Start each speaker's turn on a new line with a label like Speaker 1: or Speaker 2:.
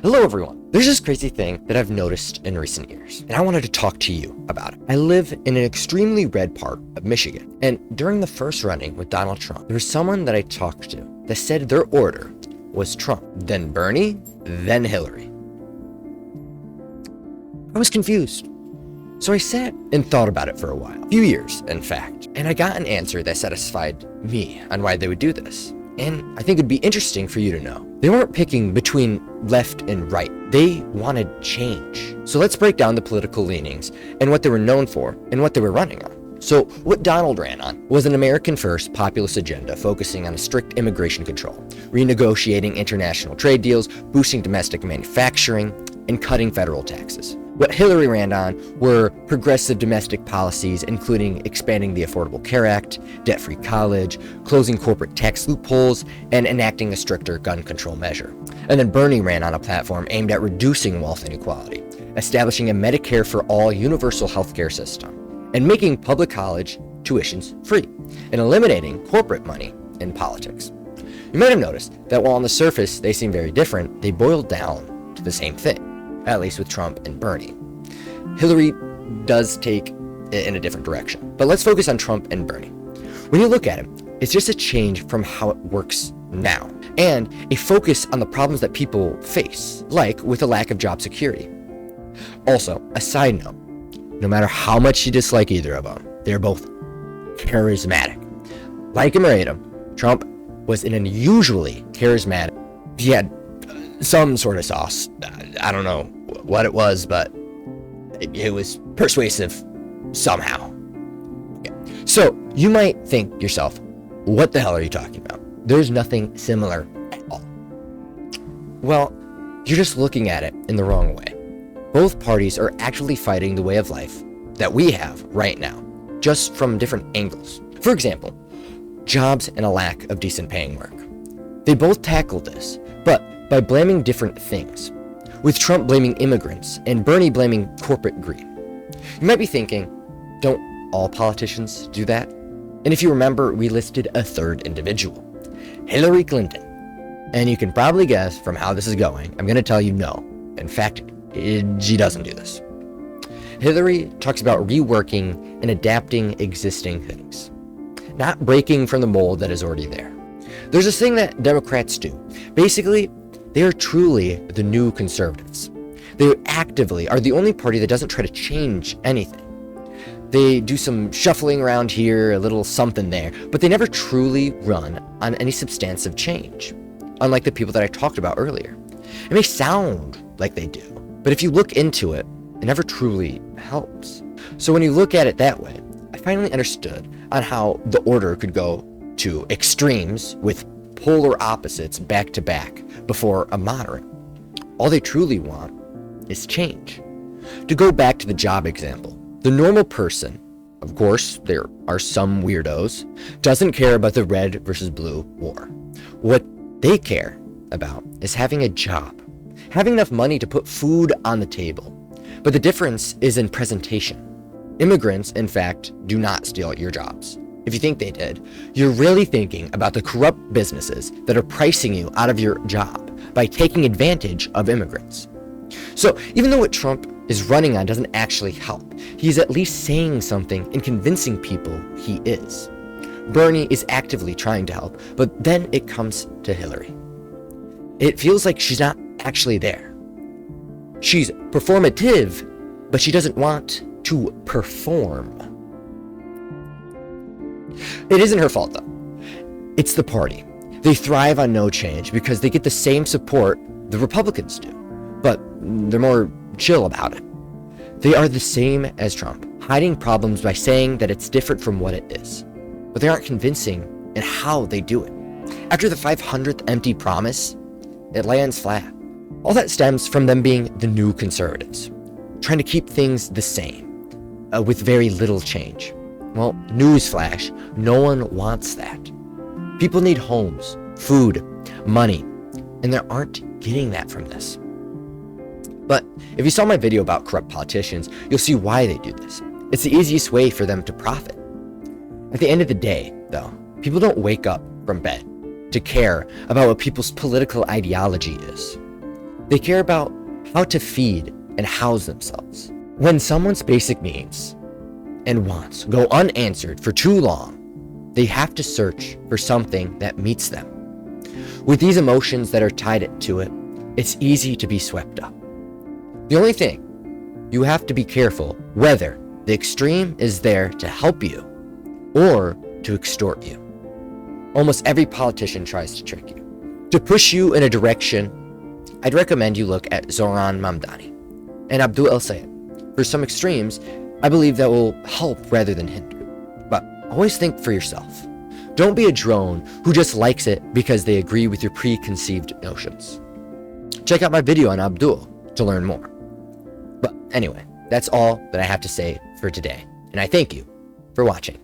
Speaker 1: Hello everyone. There's this crazy thing that I've noticed in recent years, and I wanted to talk to you about it. I live in an extremely red part of Michigan, and during the first running with Donald Trump, there was someone that I talked to that said their order was Trump, then Bernie, then Hillary. I was confused. So I sat and thought about it for a while, a few years in fact, and I got an answer that satisfied me on why they would do this. And I think it'd be interesting for you to know. They weren't picking between left and right. They wanted change. So let's break down the political leanings and what they were known for and what they were running on. So what Donald ran on was an American first populist agenda focusing on strict immigration control, renegotiating international trade deals, boosting domestic manufacturing, and cutting federal taxes. What Hillary ran on were progressive domestic policies, including expanding the Affordable Care Act, debt-free college, closing corporate tax loopholes, and enacting a stricter gun control measure. And then Bernie ran on a platform aimed at reducing wealth inequality, establishing a Medicare for all universal healthcare system, and making public college tuitions free, and eliminating corporate money in politics. You might have noticed that while on the surface they seem very different, they boil down to the same thing. At least with Trump and Bernie. Hillary does take it in a different direction. But let's focus on Trump and Bernie. When you look at it, it's just a change from how it works now, and a focus on the problems that people face, like with a lack of job security. Also, a side note, no matter how much you dislike either of them, they're both charismatic. Like him or hate him, Trump was an unusually charismatic. He had some sort of sauce. I don't know what it was, but it was persuasive somehow. Okay. So you might think yourself, what the hell are you talking about? There's nothing similar at all. Well, you're just looking at it in the wrong way. Both parties are actually fighting the way of life that we have right now, just from different angles. For example, jobs and a lack of decent paying work. They both tackled this, but by blaming different things, with Trump blaming immigrants and Bernie blaming corporate greed. You might be thinking, don't all politicians do that? And if you remember, we listed a third individual, Hillary Clinton. And you can probably guess from how this is going, I'm going to tell you no. In fact, she doesn't do this. Hillary talks about reworking and adapting existing things, not breaking from the mold that is already there. There's this thing that Democrats do. Basically, they are truly the new conservatives. They actively are the only party that doesn't try to change anything. They do some shuffling around here, a little something there, but they never truly run on any substantive change, unlike the people that I talked about earlier. It may sound like they do, but if you look into it, it never truly helps. So when you look at it that way, I finally understood on how the order could go to extremes with polar opposites back to back before a moderate. All they truly want is change. To go back to the job example, the normal person, of course there are some weirdos, doesn't care about the red versus blue war. What they care about is having a job, having enough money to put food on the table. But the difference is in presentation. Immigrants, in fact, do not steal your jobs. If you think they did, you're really thinking about the corrupt businesses that are pricing you out of your job by taking advantage of immigrants. So even though what Trump is running on doesn't actually help, he's at least saying something and convincing people he is. Bernie is actively trying to help, but then it comes to Hillary. It feels like she's not actually there. She's performative, but she doesn't want to perform. It isn't her fault though. It's the party. They thrive on no change because they get the same support the Republicans do, but they're more chill about it. They are the same as Trump, hiding problems by saying that it's different from what it is, but they aren't convincing in how they do it. After the 500th empty promise, it lands flat. All that stems from them being the new conservatives, trying to keep things the same, with very little change. Well, newsflash, no one wants that. People need homes, food, money, and they aren't getting that from this. But if you saw my video about corrupt politicians, you'll see why they do this. It's the easiest way for them to profit. At the end of the day, though, people don't wake up from bed to care about what people's political ideology is. They care about how to feed and house themselves. When someone's basic needs and wants go unanswered for too long, they have to search for something that meets them. With these emotions that are tied to it, it's easy to be swept up. The only thing, you have to be careful whether the extreme is there to help you or to extort you. Almost every politician tries to trick you. To push you in a direction, I'd recommend you look at Zoran Mamdani and Abdul El-Sayed. For some extremes, I believe that will help rather than hinder. But always think for yourself. Don't be a drone who just likes it because they agree with your preconceived notions. Check out my video on Abdul to learn more. But anyway, that's all that I have to say for today, and I thank you for watching.